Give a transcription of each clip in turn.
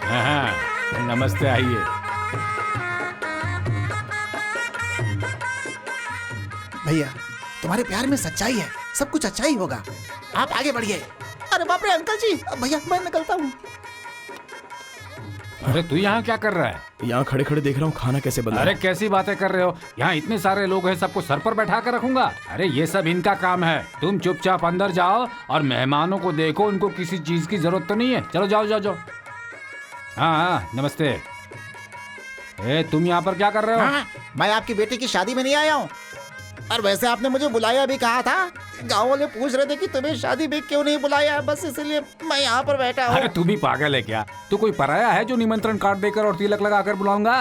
हाँ, नमस्ते, आइए। भैया तुम्हारे प्यार में सच्चाई है, सब कुछ अच्छा ही होगा, आप आगे बढ़िए। अरे बाप रे अंकल जी, भैया मैं निकलता हूँ। अरे तू यहाँ क्या कर रहा है? यहाँ खड़े खड़े देख रहा हूँ खाना कैसे बना। अरे कैसी बातें कर रहे हो, यहाँ इतने सारे लोग हैं, सबको सर पर बैठा कर रखूंगा? अरे ये सब इनका काम है, तुम चुपचाप अंदर जाओ और मेहमानों को देखो, उनको किसी चीज की जरूरत तो नहीं है। चलो जाओ जाओ जाओ। हाँ, नमस्ते। तुम यहाँ पर क्या कर रहे हो? हाँ, मैं आपकी बेटी की शादी में नहीं आया हूँ। और वैसे आपने मुझे बुलाया भी कहा था, गाँव वाले पूछ रहे थे कि तुम्हें शादी में क्यों नहीं बुलाया, बस इसलिए मैं यहाँ पर बैठा हूँ। अरे तू भी पागल है क्या? तू कोई पराया है जो निमंत्रण कार्ड देकर और तिलक लगाकर बुलाऊंगा?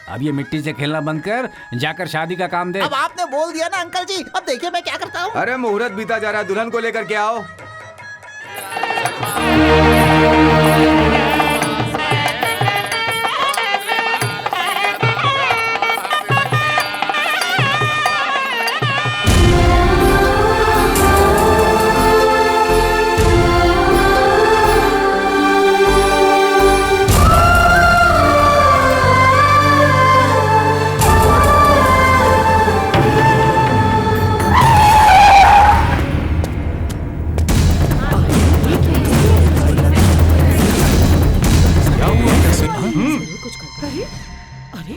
अब ये मिट्टी से खेलना बंद कर, जाकर शादी का काम दे। अब आपने बोल दिया ना अंकल जी, अब देखिए मैं क्या करता हूँ। अरे मुहूर्त बीता जा रहा है, दुल्हन को लेकर के आओ।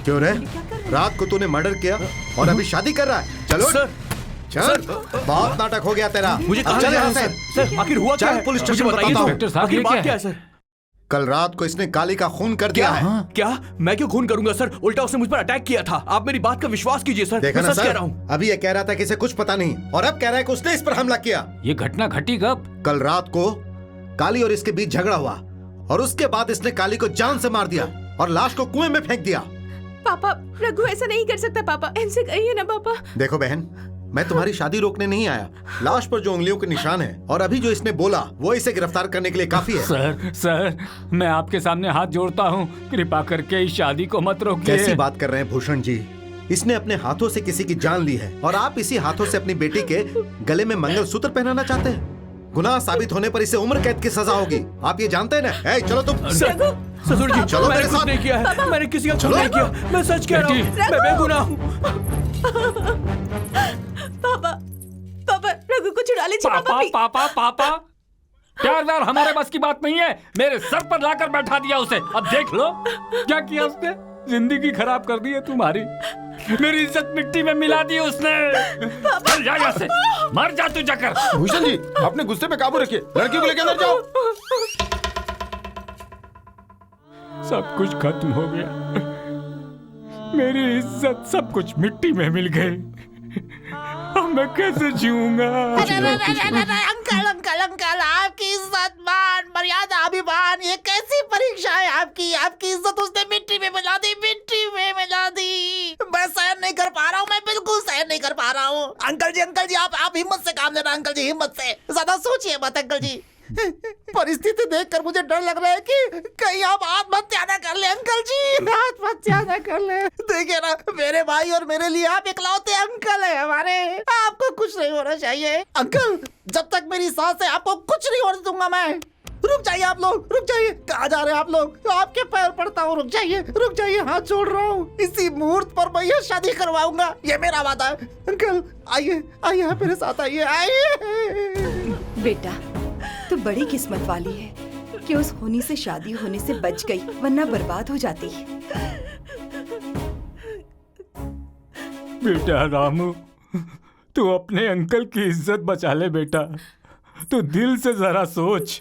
क्यों रे? रात को तूने मर्डर किया और अभी शादी कर रहा है? चलो सर, चल, बहुत नाटक हो गया तेरा। मुझे अब चल यहाँ से। सर, आखिर हुआ क्या है? पुलिस स्टेशन मुझे बताइए बताता हूँ। इंस्पेक्टर साहब, आखिर ये बात क्या क्या है? है सर? कल रात को इसने काली का खून कर दिया है। क्या? मैं क्यों खून करूंगा सर? उल्टा उसने मुझ पर अटैक किया था। आप मेरी बात का विश्वास कीजिए सर। देखा मैं ना सच कह सर, रहा हूँ। अभी ये कह रहा था कि इसे कुछ पता नहीं, और अब कह रहा है कि उसने इस पर हमला किया। ये घटना घटी कब? कल रात को काली और इसके बीच झगड़ा हुआ और उसके बाद इसने काली को जान से मार दिया और लाश को कुएं में फेंक दिया। पापा, रघु ऐसा नहीं कर सकता पापा, इनसे कहिए ना पापा। देखो बहन, मैं तुम्हारी शादी रोकने नहीं आया। लाश पर जो उंगलियों के निशान है और अभी जो इसने बोला वो इसे गिरफ्तार करने के लिए काफी है। सर, मैं आपके सामने हाथ जोड़ता हूँ, कृपा करके इस शादी को मत रोकिए। कैसी बात कर रहे हैं भूषण जी? इसने अपने हाथों से किसी की जान ली है और आप इसी हाथों से अपनी बेटी के गले में मंगलसूत्र पहनाना चाहते हैं। गुनाह साबित होने पर इसे उम्र कैद की सजा होगी, आप ये जानते हैं ना? चलो तुम। ससुर जी, चलो मैंने मेरे कुछ साथ। नहीं किया है। मैंने किसी का खून नहीं किया। मैं सच कह रहा हूँ, मैं बेगुनाह हूँ। पापा, पापा, रघु को छुड़ा लीजिए पापा। पापा, प्यार व्यार हमारे बस की बात नहीं है। मेरे सर पर लाकर बैठा दिया उसे। अब देख लो क्या किया उसने। जिंदगी खराब कर दी है तुम्हारी, मेरी इज्जत मिट्टी में मिला दी उसने। चल जा यहाँ से, मर जा तू जाकर। भूषण जी, अपने गुस्से पे काबू रखिए, लड़की को लेकर अंदर जाओ। सब कुछ खत्म हो गया, मेरी इज्जत सब कुछ मिट्टी में मिल गई। अब मैं कैसे जीऊंगा? अंकल अंकल अंकल, आपकी इज्जत मान मर्यादा अभिमान, ये कैसी परीक्षा है आपकी? आपकी इज्जत उसने मिट्टी में मिला दी, मिट्टी में मिला दी। मैं सहन नहीं कर पा रहा हूँ, मैं बिल्कुल सहन नहीं कर पा रहा हूँ। अंकल जी आप हिम्मत से काम लेना। अंकल जी हिम्मत से, ज्यादा सोचिए मत अंकल जी। परिस्थिति देखकर मुझे डर लग रहा है कि कहीं आप आत्महत्या न कर ले। अंकल जी आत्महत्या न कर ले। देखिए ना, मेरे भाई और मेरे लिए आप इकलौते अंकल है हमारे। आपको कुछ नहीं होना चाहिए अंकल। जब तक मेरी सांस है आपको कुछ नहीं होने दूंगा मैं। रुक जाइए आप लोग, रुक जाइए। कहाँ जा रहे हैं आप लोग? आपके पैर पड़ता हूँ, रुक जाइए, हाथ जोड़ रहा हूँ। इसी मुहूर्त पर मैं ये शादी करवाऊंगा, ये मेरा वादा है। अंकल आइए आप मेरे साथ आइए। बेटा, तू बड़ी किस्मत वाली है कि उस होनी से शादी होने से बच गई, वरना बर्बाद हो जाती। बेटा रामू, तू अपने अंकल की इज्जत बचा ले बेटा। तू दिल से जरा सोच,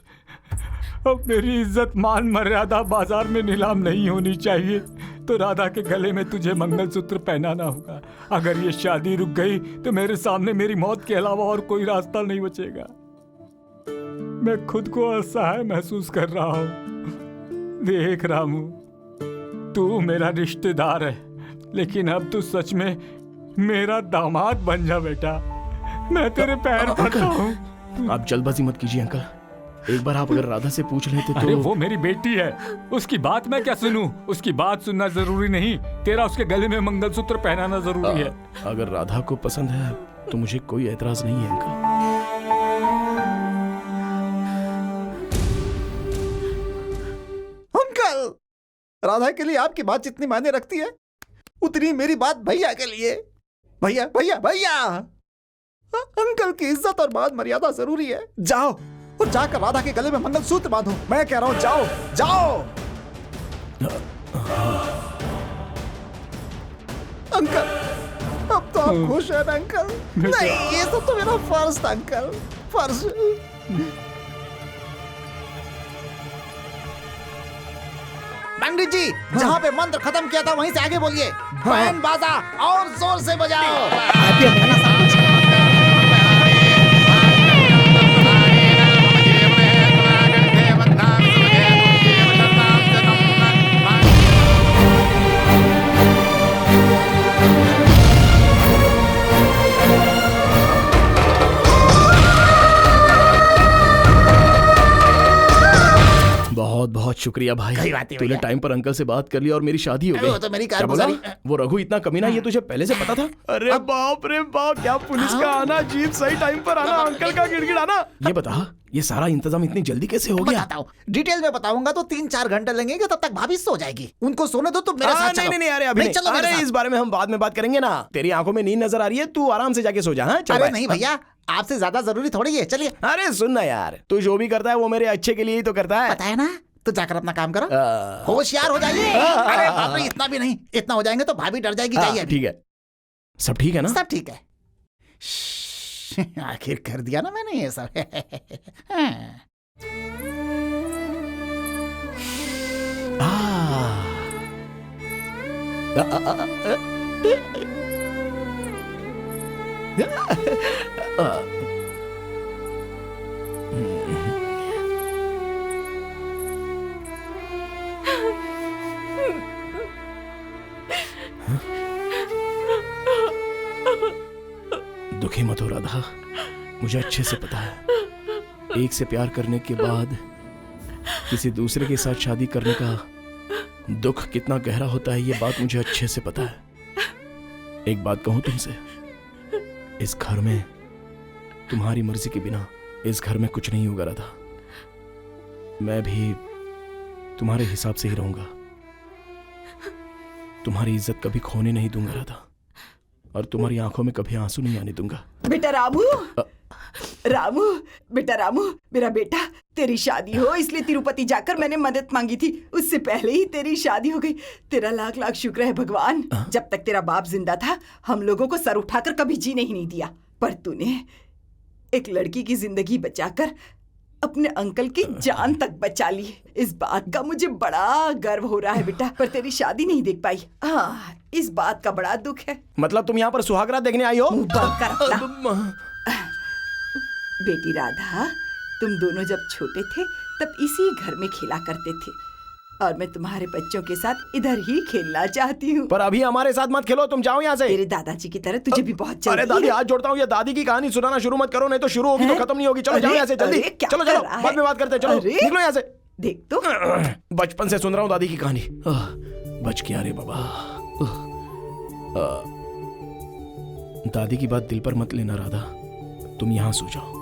अब मेरी इज्जत मान मर्यादा बाजार में नीलाम नहीं होनी चाहिए, तो राधा के गले में तुझे मंगलसूत्र पहनाना होगा। अगर ये शादी रुक गई तो मेरे सामने मेरी मौत के अलावा और कोई रास्ता नहीं बचेगा। मैं खुद को असहाय महसूस कर रहा हूँ। देख रामू, तू मेरा रिश्तेदार है, लेकिन अब तू सच में मेरा दामाद बन जा बेटा। मैं तेरे पैर पड़ता हूँ। आप जल्दबाजी मत कीजिए अंकल। एक बार आप अगर राधा से पूछ लेते तो। अरे वो मेरी बेटी है, उसकी बात मैं क्या सुनूं? उसकी बात सुनना जरूरी नहीं, तेरा उसके गले में मंगलसूत्र पहनाना जरूरी है। अगर राधा को पसंद है तो मुझे कोई एतराज नहीं है अंकल। अंकल, राधा के लिए आपकी बात जितनी मायने रखती है उतनी मेरी बात भैया के लिए। भैया भैया भैया, अंकल की इज्जत और मान मर्यादा जरूरी है। जाओ और जाकर राधा के गले में मंगलसूत्र बांधो। मैं कह रहा हूं जाओ जाओ। अंकल अब तो आप खुश हैं ना अंकल? नहीं, ये सब तो मेरा फर्ज था अंकल, फर्ज। पंडित जी, जहाँ पे मंत्र खत्म किया था वहीं से आगे बोलिए। बैंड बाजा और जोर से बजाओ। बहुत बहुत शुक्रिया भाई, कोई बात नहीं तूने भैया। टाइम पर अंकल से बात कर ली और मेरी शादी हो अरे वो गई। तो मेरी क्या बोला? कारगुजारी- वो रघु इतना कमीना, ये तुझे पहले से पता था? अरे बाप रे बाप, क्या पुलिस का आना, जीप सही टाइम पर आना, अंकल का गिड़गिड़ाना। ये बता, ये सारा इंतजाम इतनी जल्दी कैसे हो गया? बताता हूँ, डिटेल में बताऊंगा तो 3-4 घंटे लगेंगे, तब तक भाभी सो जाएगी। उनको सोने दो, तुम मेरे साथ चलो। नहीं, अरे अभी नहीं, चलो मेरे अरे साथ। इस बारे में हम बाद में बात करेंगे ना। तेरी आंखों में नींद नजर आ रही है, तू आराम से जाके सो जा। हाँ, चल अरे बाय। नहीं भैया, आपसे ज्यादा जरूरी थोड़ी है, चलिए। अरे सुन ना यार, तू जो भी करता है वो मेरे अच्छे के लिए ही तो करता है। पता है ना, तो जाकर अपना काम करो, आ, होशियार हो जाइए। अरे बाप रे, इतना भी नहीं, इतना हो जाएंगे तो भाभी डर जाएगी। जाइए अभी। ठीक है, सब ठीक है ना? सब ठीक है। आखिर कर दिया ना मैंने ये सब। हाँ। दुखी मत हो राधा, मुझे अच्छे से पता है एक से प्यार करने के बाद किसी दूसरे के साथ शादी करने का दुख कितना गहरा होता है, ये बात मुझे अच्छे से पता है। एक बात कहूं तुमसे, इस घर में तुम्हारी मर्जी के बिना इस घर में कुछ नहीं होगा राधा। मैं भी तुम्हारे हिसाब से ही रहूंगा, तुम्हारी इज्जत कभी खोने नहीं दूंगा राधा, और तुम्हारी आंखों में कभी आंसू नहीं आने दूंगा। बेटा रामू, रामू, बेटा रामू, मेरा बेटा, तेरी शादी हो इसलिए तिरुपति जाकर मैंने मदद मांगी थी, उससे पहले ही तेरी शादी हो गई। तेरा लाख लाख शुक्र है भगवान। जब तक तेरा बाप जिंदा था हम लोगों को सर उठाकर कभी जीने ही नहीं दिया, पर तूने एक लड़की की जिंदगी बचाकर अपने अंकल की जान तक बचा ली। इस बात का मुझे बड़ा गर्व हो रहा है बेटा, पर तेरी शादी नहीं देख पाई। हाँ, इस बात का बड़ा दुख है। मतलब तुम यहाँ पर सुहागरात देखने आई हो? मुंह बंद कर अपना। बेटी राधा, तुम दोनों जब छोटे थे तब इसी घर में खेला करते थे, और मैं तुम्हारे बच्चों के साथ इधर ही खेलना चाहती हूँ। पर अभी हमारे साथ मत खेलो, तुम जाओ यहाँ से। तेरे दादाजी की तरह तुझे भी बहुत जल्दी अरे दादी, है। हाथ जोड़ता हूँ, ये दादी की कहानी सुनाना शुरू मत करो, नहीं तो शुरू होगी तो खत्म नहीं होगी। चलो जाओ यहाँ से जल्दी। अरे, क्या चलो कर चलो, रहा है? बाद में बात करते हैं। चलो अरे। निकलो यहाँ से। देख तो, बचपन से सुन रहा हूँ दादी की कहानी, बच गया रे बाबा। दादी की बात दिल पर मत लेना राधा, तुम यहाँ सो जाओ।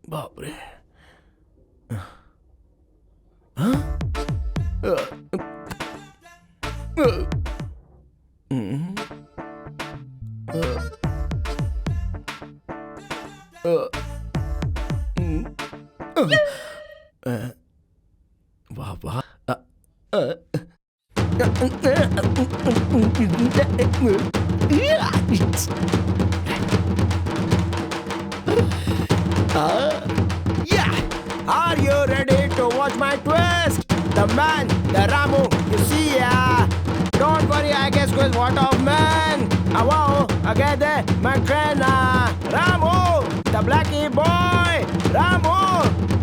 बाप रे। वाह वाह। Yeah! Are you ready to watch my twist? The man, the Ramu, you see ya. Don't worry, I guess who's what of man. Wow, again there, my trainer. Ramu, the blacky boy. Ramu,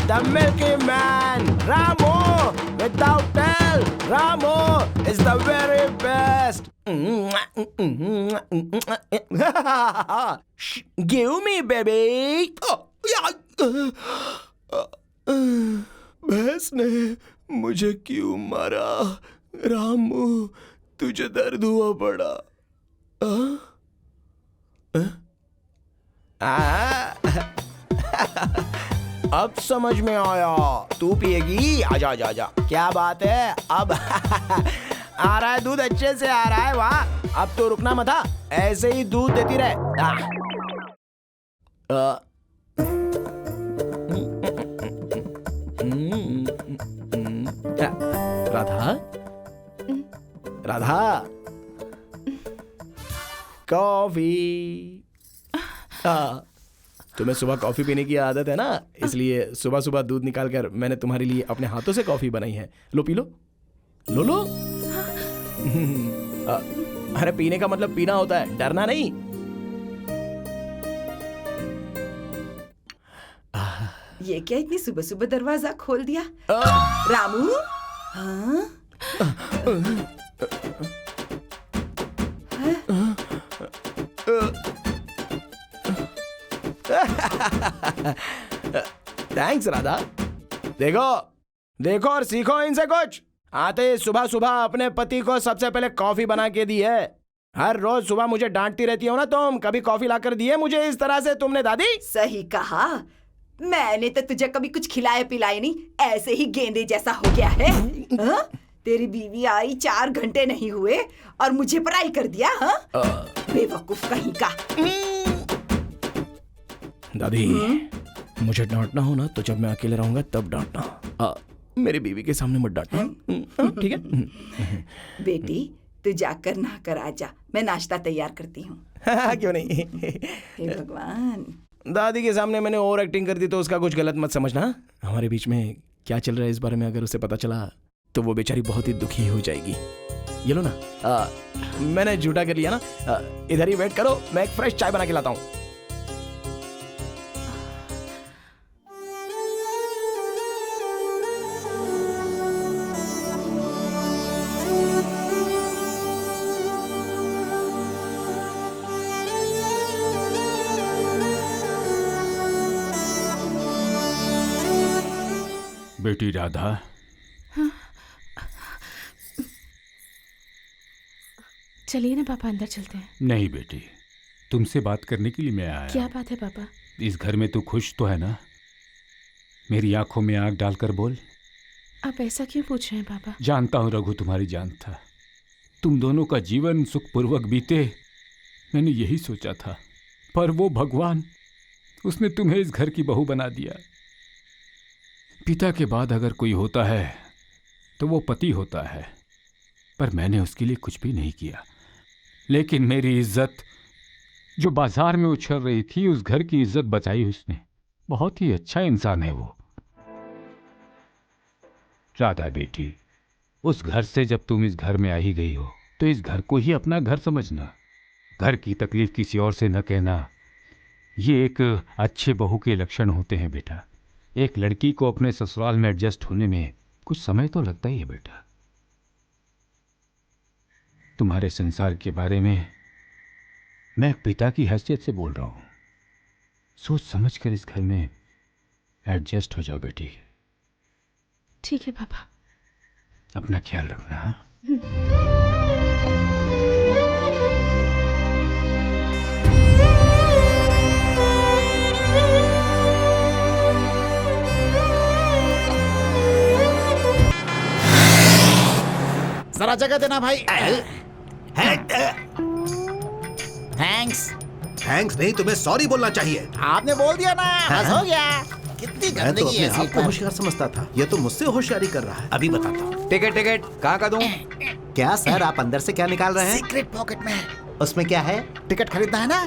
the milky man. Ramu, without tell. Ramu is the very best. Give me, baby. Oh, yeah. भैंस ने मुझे क्यों मारा? रामू, तुझे दर्द हुआ पड़ा? अब समझ में आया, तू पिएगी? आजा आजा आजा, क्या बात है? अब आ रहा है दूध, अच्छे से आ रहा है। वाह, अब तो रुकना मत, ऐसे ही दूध देती रहे। राधा, राधा, कॉफी। तुम्हें सुबह कॉफी पीने की आदत है ना, इसलिए सुबह सुबह दूध निकाल कर मैंने तुम्हारे लिए अपने हाथों से कॉफी बनाई है। लो पी लो, लो लो। अरे पीने का मतलब पीना होता है, डरना नहीं। ये क्या इतनी सुबह सुबह दरवाजा खोल दिया? रामू, हाँ? थैंक्स राधा। देखो देखो और सीखो इनसे कुछ। आते ही सुबह सुबह अपने पति को सबसे पहले कॉफी बना के दी है। हर रोज सुबह मुझे डांटती रहती हो ना तुम, कभी कॉफी लाकर दी है मुझे इस तरह से तुमने दादी? सही कहा, मैंने तो तुझे कभी कुछ खिलाया पिलाया नहीं, ऐसे ही गेंदे जैसा हो गया है। हाँ? तेरी बीवी आई 4 घंटे नहीं हुए और मुझे पराई कर दिया। हाँ? बेवकूफ कहीं का। दादी, मुझे डांटना हो ना तो जब मैं अकेले रहूंगा तब डांटना, मेरी बीवी के सामने मत डांटना, ठीक है? बेटी, तू जाकर नहा कर आजा, मैं नाश्ता तैयार करती हूँ। क्यों नहीं? हे भगवान। दादी के सामने मैंने ओवर एक्टिंग कर दी तो उसका कुछ गलत मत समझना। हमारे बीच में क्या चल रहा है इस बारे में अगर उसे पता चला तो वो बेचारी बहुत ही दुखी हो जाएगी। ये लो ना, मैंने झूठा कर लिया ना। इधर ही वेट करो, मैं एक फ्रेश चाय बना के लाता हूँ। बेटी राधा, चलिए ना पापा, अंदर चलते हैं। नहीं बेटी, तुमसे बात करने के लिए मैं आया। क्या बात है पापा? इस घर में तू खुश तो है ना? मेरी आंखों में आंख डालकर बोल। आप ऐसा क्यों पूछ रहे हैं पापा? जानता हूँ रघु तुम्हारी जान था, तुम दोनों का जीवन सुखपूर्वक बीते, मैंने यही सोचा था। पर वो भगवान, उसने तुम्हें इस घर की बहू बना दिया। पिता के बाद अगर कोई होता है तो वो पति होता है, पर मैंने उसके लिए कुछ भी नहीं किया। लेकिन मेरी इज्जत जो बाजार में उछल रही थी, उस घर की इज्जत बचाई उसने। बहुत ही अच्छा इंसान है वो। राधा बेटी, उस घर से जब तुम इस घर में आ ही गई हो तो इस घर को ही अपना घर समझना। घर की तकलीफ किसी और से न कहना, ये एक अच्छे बहू के लक्षण होते हैं बेटा। एक लड़की को अपने ससुराल में एडजस्ट होने में कुछ समय तो लगता ही है बेटा। तुम्हारे संसार के बारे में मैं एक पिता की हैसियत से बोल रहा हूं। सोच समझ कर इस घर में एडजस्ट हो जाओ बेटी। ठीक है पापा। अपना ख्याल रखना। हाँ? जरा जगह देना भाई। थैंक्स। थैंक्स नहीं, तुम्हें सॉरी बोलना चाहिए। आपने बोल दिया ना, बस हो गया। कितनी मैं तो गंदगी अपने है आप सीट को पर। होशियार समझता था, ये तो मुझसे होशियारी कर रहा है। अभी बताता हूँ। टिकट टिकट कहाँ का दूं? क्या सर, आप अंदर से क्या निकाल रहे हैं? सीक्रेट पॉकेट में उसमें क्या है? टिकट खरीदना है ना?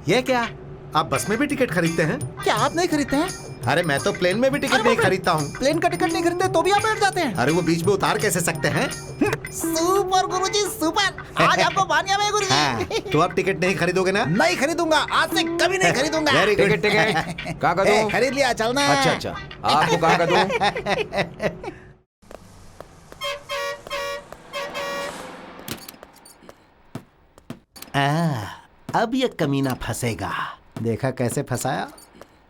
ये क्या, आप बस में भी टिकट खरीदते हैं? क्या आप नहीं खरीदते हैं? अरे मैं तो प्लेन में भी टिकट नहीं खरीदता हूँ। प्लेन का टिकट नहीं खरीदते तो भी आप बैठ जाते हैं? अरे वो बीच में उतार कैसे सकते हैं? सुपर गुरुजी सुपर। आज आपको बानिया में गुरुजी। हाँ, तो आप टिकट नहीं खरीदोगे ना? नहीं खरीदूंगा, आज से कभी नहीं खरीदूंगा। Very good. टिकट टिकट कहाँ का दूं? खरीद लिया, चलना है। अच्छा अच्छा, आपको कहाँ का दूं? अब ये कमीना फंसेगा। देखा कैसे फंसाया?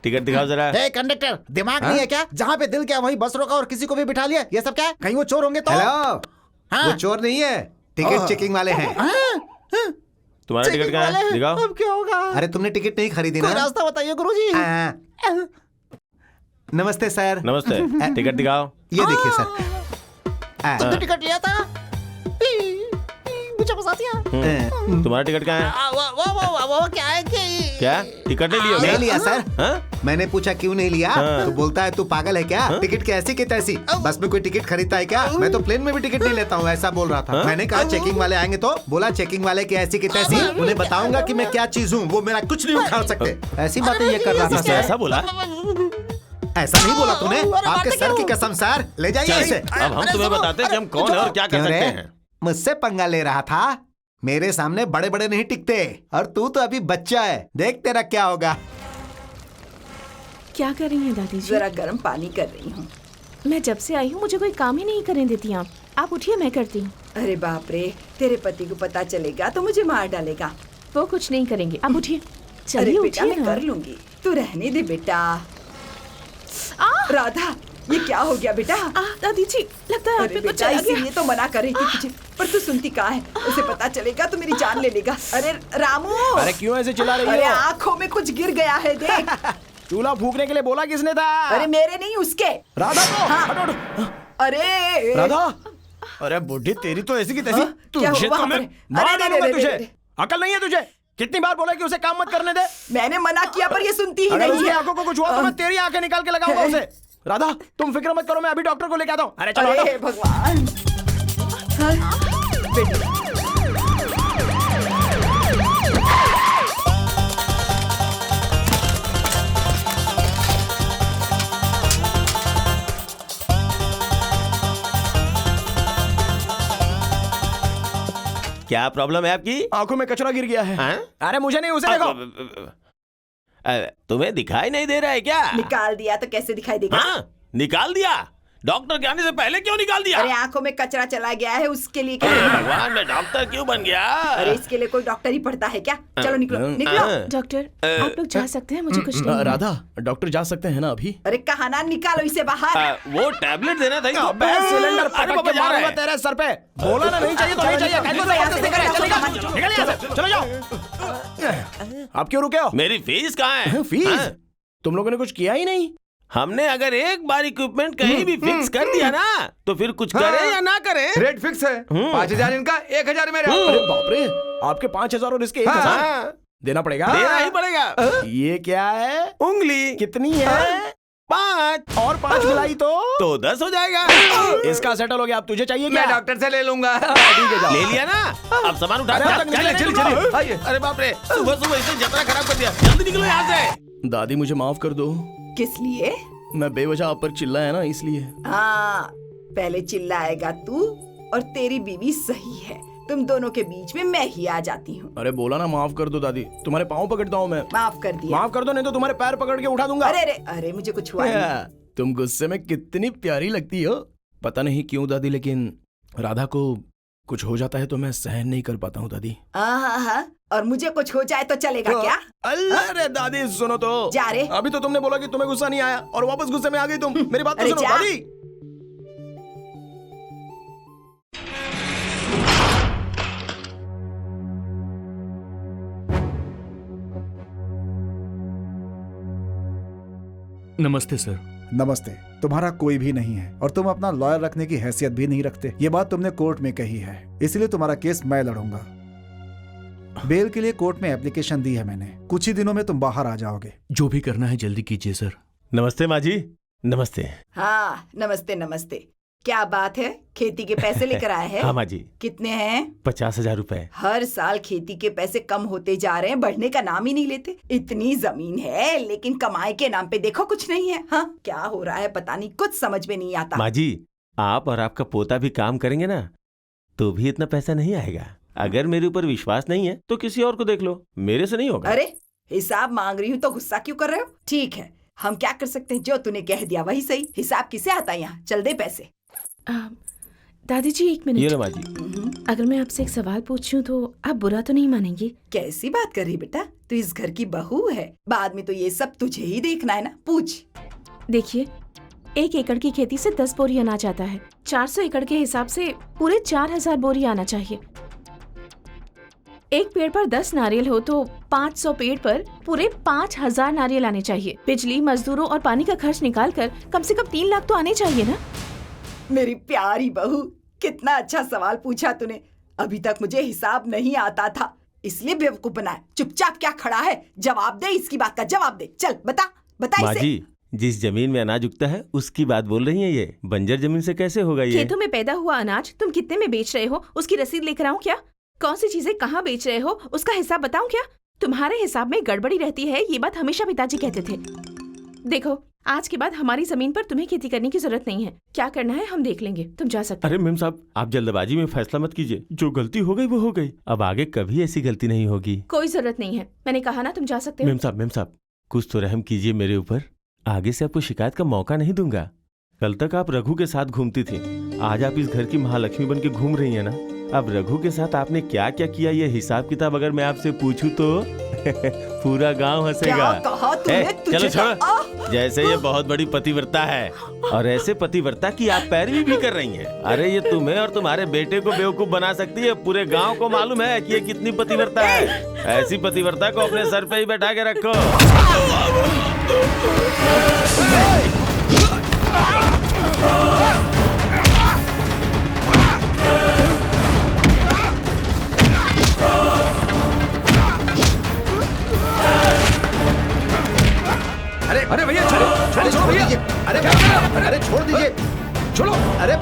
टिकट दिखाओ जरा। हे कंडक्टर, दिमाग नहीं है क्या? जहाँ पे दिल क्या वहीं बस रोका और किसी को भी बिठा लिया। ये सब क्या है? कहीं वो चोर होंगे तो? हेलो, हाँ? वो चोर नहीं है, टिकट चेकिंग वाले हैं। तुम्हारा टिकट कहाँ है? दिखाओ। अब क्या होगा? अरे तुमने टिकट नहीं खरीदी कोई ना? रास्ता बताइए गुरुजी। नमस्ते सर। नमस्ते, टिकट दिखाओ। ये देखिए सर। तुमने टिकट लिया था? मुझे फंसा दिया। तुम्हारा टिकट कहाँ है? वो क्या है कि क्या टिकट नहीं लिया? नहीं लिया सर। हाँ? मैंने पूछा क्यों नहीं लिया, हाँ। तो बोलता है तू पागल है क्या? टिकट कैसी की तैसी, बस में कोई टिकट खरीदता है क्या? मैं तो प्लेन में भी टिकट नहीं लेता हूँ, ऐसा बोल रहा था। हाँ? मैंने कहा चेकिंग वाले आएंगे तो बोला चेकिंग वाले की ऐसी की तैसी, उन्हें बताऊंगा कि मैं क्या चीज हूँ, वो मेरा कुछ नहीं उखाड़ सकते। ऐसी बातें ये कर रहा था इसने सर। ऐसा बोला? ऐसा नहीं बोला तूने, अरे आपके बातें सर की क्यों? कसम सर। ले जाइए इसे। अब हम तुम्हें बताते हैं कि हम कौन है और क्या कर क्यों सकते रे? हैं। मुझसे पंगा ले रहा था? मेरे सामने बड़े बड़े नहीं टिकते, और तू तो अभी बच्चा है, देख तेरा क्या होगा। क्या कर रही हैं दादी जी? जरा गर्म पानी कर रही हूँ। मैं जब से आई हूँ मुझे कोई काम ही नहीं करने देती आप उठिए, मैं करती हूँ। अरे बाप रे, तेरे पति को पता चलेगा तो मुझे मार डालेगा। वो कुछ नहीं करेंगे, आप उठिए। अरे चलिए बेटा, उठिए मैं ना। कर लूंगी, तू रहने दे बेटा। राधा, ये क्या हो गया बेटा? दादी जी, लगता है आप अरे पे कुछ बेटा, चला गया। इसीलिए तो मना कर रही थी तुझे, पर तू सुनती कहाँ है? उसे पता चलेगा तो मेरी जान ले लेगा। अरे रामू, अरे क्यों ऐसे चिल्ला रही अरे हो? आँखों में कुछ गिर गया है, देख। चूल्हा फूकने के लिए बोला किसने था? अरे मेरे नहीं, उसके। राधा को। हाँ। हटो, हटो। अरे राधा, अरे बुढ़ी तेरी तो ऐसी की तैसी। हाँ, क्या तुझे हुआ? तो मैं अरे, मार अरे, डालूंगा अरे, तुझे। अरे। अकल नहीं है तुझे? कितनी बार बोला कि उसे काम मत करने दे? मैंने मना किया पर ये सुनती ही अगर नहीं उसकी है। आंखों को कुछ हुआ तो मैं तेरी आंखें निकाल के लगाऊंगा उसे। राधा, तुम फिक्र मत करो, मैं अभी डॉक्टर को लेके आता हूँ। अरे चलो हटो। अरे भगवान। हाँ, बेटा। क्या प्रॉब्लम है आपकी? आंखों में कचरा गिर गया है। हाँ? अरे मुझे नहीं, उसे देखो। तुम्हें दिखाई नहीं दे रहा है क्या? निकाल दिया तो कैसे दिखाई देगा? हाँ, निकाल दिया। डॉक्टर के आने से पहले क्यों निकाल दिया? अरे आंखों में कचरा चला गया है, उसके लिए अरे क्या? भगवान, मैं डॉक्टर क्यों बन गया? अरे इसके लिए कोई डॉक्टर ही पढ़ता है क्या? चलो निकलो, निकलो। डॉक्टर, आप लोग जा सकते हैं, मुझे कुछ नहीं है। राधा, डॉक्टर जा सकते हैं ना अभी? अरे कहा ना, निकालो इसे बाहर। वो टैबलेट देना था। अबे सिलेंडर अरे पटक बाबा के जा रहा मारूंगा है। तेरे सर पे। बोला ना नहीं चाहिए तो नहीं चाहिए। निकलो यहाँ से, निकलो यहाँ से, निकल यहाँ से, चलो जाओ। आप क्यों रुके हो? मेरी फीस कहाँ है? फीस? हाँ? तुम लोगों ने कुछ किया ही नहीं। हमने अगर एक बार इक्विपमेंट कहीं भी फिक्स कर दिया ना, तो फिर कुछ करे या ना करे। रेट फिक्स है। 5,000 इनका, 1,000 मेरा। अरे बाप रे, आपके 5,000 और इसके 1,000 हाँ, देना पड़ेगा। देना ही पड़ेगा। ये क्या है? उंगली कितनी है? 5 और 5 मिलाई तो 10 हो जाएगा। इसका सेटल हो गया। अब तुझे चाहिए क्या? मैं डॉक्टर से ले लूंगा। ठीक है, जाओ। ले लिया ना? अब सामान उठा। अरे अब तक निकले, चल, चलिए, चल, आइए। अरे बाप रे, सुबह सुबह इसे जतरा खराब कर दिया। जल्दी निकलो यहाँ से। दादी मुझे माफ कर दो, किस लिए? मैं बेवजह आप पर चिल्लाया ना, इसलिए। हाँ, पहले चिल्लाएगा तू, और तेरी बीवी सही है, तुम दोनों के बीच में मैं ही आ जाती हूँ। अरे बोला ना माफ कर दो दादी, तुम्हारे पाँव पकड़ता हूँ मैं। माफ कर दिया। माफ कर दो, नहीं तो तुम्हारे पैर पकड़ के उठा दूंगा। अरे अरे अरे, मुझे कुछ हुआ नहीं। तुम गुस्से में कितनी प्यारी लगती हो। पता नहीं क्यों दादी, लेकिन राधा को कुछ हो जाता है तो मैं सहन नहीं कर पाता हूँ दादी। हाँ, और मुझे कुछ हो जाए तो चलेगा क्या? अरे दादी सुनो तो। जा रे। अभी तो तुमने बोला कि तुम्हें गुस्सा नहीं आया और वापस गुस्से में आ गई तुम। मेरी बात तो अरे सुनो जा। दादी। नमस्ते सर। नमस्ते। तुम्हारा कोई भी नहीं है और तुम अपना लॉयर रखने की हैसियत भी नहीं रखते। ये बात तुमने कोर्ट में कही है, इसलिए तुम्हारा केस मैं लड़ूंगा। बेल के लिए कोर्ट में एप्लीकेशन दी है मैंने। कुछ ही दिनों में तुम बाहर आ जाओगे। जो भी करना है जल्दी कीजिए सर। नमस्ते माँ जी। नमस्ते। हाँ, नमस्ते नमस्ते। क्या बात है, खेती के पैसे लेकर आए हैं? हाँ माँ जी। कितने हैं? 50,000 रुपए। हर साल खेती के पैसे कम होते जा रहे हैं, बढ़ने का नाम ही नहीं लेते। इतनी जमीन है लेकिन कमाई के नाम पे देखो कुछ नहीं है। हाँ, क्या हो रहा है पता नहीं, कुछ समझ में नहीं आता। माँ जी, आप और आपका पोता भी काम करेंगे ना, तो भी इतना पैसा नहीं आएगा। अगर मेरे ऊपर विश्वास नहीं है तो किसी और को देख लो, मेरे से नहीं होगा। अरे हिसाब मांग रही हूँ तो गुस्सा क्यों कर रहे हो? ठीक है, हम क्या कर सकते हैं, जो तूने कह दिया वही सही। हिसाब किसे आता है यहाँ? चल दे पैसे। दादी जी एक ये मिनट। लो माँ जी। अगर मैं आपसे एक सवाल पूछूं तो आप बुरा तो नहीं मानेंगे? कैसी बात कर रही बेटा, तू इस घर की बहू है, बाद में तो ये सब तुझे ही देखना है ना। पूछ। देखिए, 1 एकड़ की खेती से 10 बोरी अनाज आता है। 400 एकड़ के हिसाब से पूरे 4000 बोरी आना चाहिए। एक पेड़ पर 10 नारियल हो तो 500 पेड़ पर पूरे 5000 नारियल आने चाहिए। बिजली, मजदूरों और पानी का खर्च निकाल कर कम से कम 3 लाख तो आने चाहिए ना। मेरी प्यारी बहू, कितना अच्छा सवाल पूछा तूने। अभी तक मुझे हिसाब नहीं आता था, इसलिए बेवकूफ बनाया। चुपचाप क्या खड़ा है, जवाब दे, इसकी बात का जवाब दे। चल बता बता माँ इसे। जी, जिस जमीन में अनाज उगता है उसकी बात बोल रही हैं ये। बंजर जमीन से कैसे होगा ये? खेतों में पैदा हुआ अनाज तुम कितने में बेच रहे हो उसकी रसीद लेकर आऊं क्या? कौन सी चीजें कहाँ बेच रहे हो उसका हिसाब बताऊं क्या? तुम्हारे हिसाब में गड़बड़ी रहती है, ये बात हमेशा पिताजी कहते थे। देखो, आज के बाद हमारी जमीन पर तुम्हें खेती करने की जरूरत नहीं है। क्या करना है हम देख लेंगे, तुम जा सकते हो। अरे मेम साहब, आप जल्दबाजी में फैसला मत कीजिए। जो गलती हो गई वो हो गई, अब आगे कभी ऐसी गलती नहीं होगी। कोई जरूरत नहीं है, मैंने कहा ना, तुम जा सकते हो। मेम साहब, कुछ तो रहम कीजिए मेरे ऊपर। आगे से आपको शिकायत का मौका नहीं दूंगा। कल तक आप रघु के साथ घूमती थी, आज आप इस घर की महालक्ष्मी बन के घूम रही है ना। अब रघु के साथ आपने क्या क्या किया, ये हिसाब किताब अगर मैं आपसे पूछूं तो पूरा गांव हंसेगा। क्या कहा तूने? चलो छोड़ो। जैसे ये बहुत बड़ी पतिव्रता है और ऐसे पतिव्रता की आप पैरवी भी कर रही हैं। अरे ये तुम्हें और तुम्हारे बेटे को बेवकूफ बना सकती है। पूरे गांव को मालूम है कि ये कितनी पतिव्रता है। ऐसी पतिव्रता को अपने सर पे ही बैठा के रखो। अरे भैया छोड़ो भैया। अरे छोड़ दीजिए। छोड़ो। अरे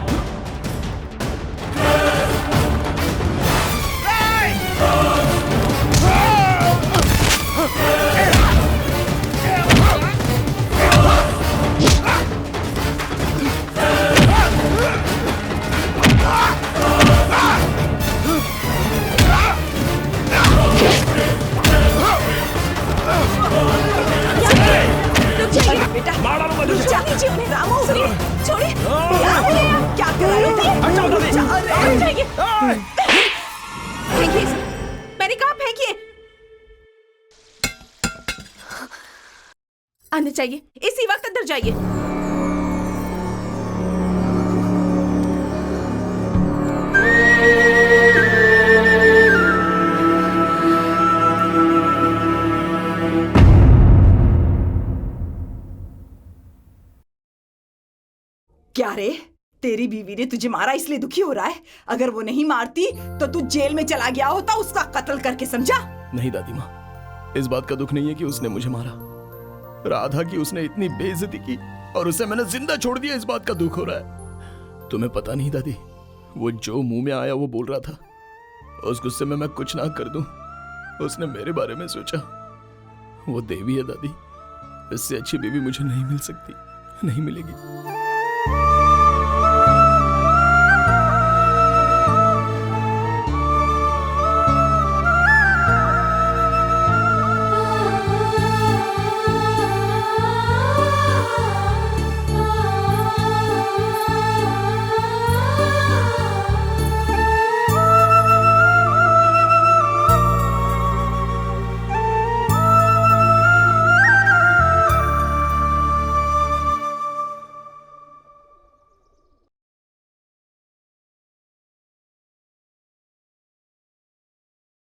क्या कर रहे हो? फेंकिए इसे। मैंने कहा फेंकिए। अंदर जाइए, इसी वक्त अंदर जाइए। क्या रे, तेरी बीवी ने तुझे मारा इसलिए दुखी हो रहा है? अगर वो नहीं मारती तो तू जेल में चला गया होता, उसका कत्ल करके, समझा? नहीं दादी माँ, इस बात का दुख नहीं है कि उसने मुझे मारा। राधा की उसने इतनी बेइज्जती की और उसे मैंने जिंदा छोड़ दिया, इस बात का दुख हो रहा है। तुम्हें पता नहीं दादी, वो जो मुंह में आया वो बोल रहा था। उस गुस्से में मैं कुछ ना कर दूं, उसने मेरे बारे में सोचा। वो देवी है दादी, इससे अच्छी बीवी मुझे नहीं मिल सकती, नहीं मिलेगी।